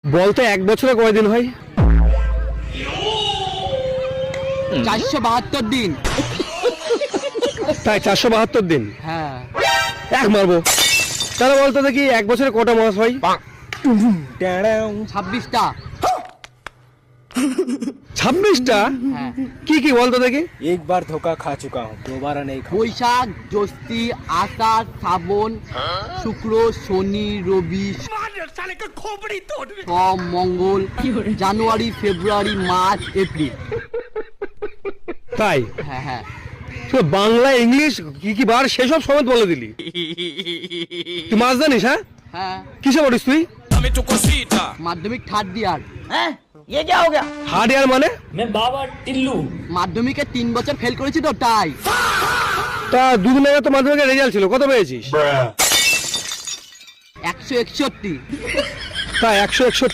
বলতে এক বছরে কয়দিন হয়? 472 দিন। তাই 472 দিন? হ্যাঁ। এক মারবো। তাহলে বলতো দেখি এক বছরে কটা মাস হয়? 26টা। 26টা? হ্যাঁ। কি কি বলতো দেখি? एक बार धोखा खा चुका हूँ, दोबारा नहीं खाऊंगा। বৈশাখ, জ্যৈষ্ঠী, আষাঢ়, শ্রাবণ, শুক্র, শনি, রবি, সোম, মঙ্গল, জানুয়ারি, ফেব্রুয়ারি, মার্চ, এপ্রিল। তাই? হ্যাঁ হ্যাঁ। তো বাংলা ইংলিশ কি কি বার সেসব সমেত বলে দিলি। তুই মাছ জানিস? হ্যাঁ, হ্যাঁ। কিসে পড়িস তুই? মাধ্যমিক থার্ড ইয়ার। থার্ড ইয়ার মানে? মাধ্যমিকে 3 বছর ফেল করেছি তো তাই। তা দুদিন আগে তো মাধ্যমিকের রেজাল্ট ছিল, কত পেয়েছিস? 161। তা 161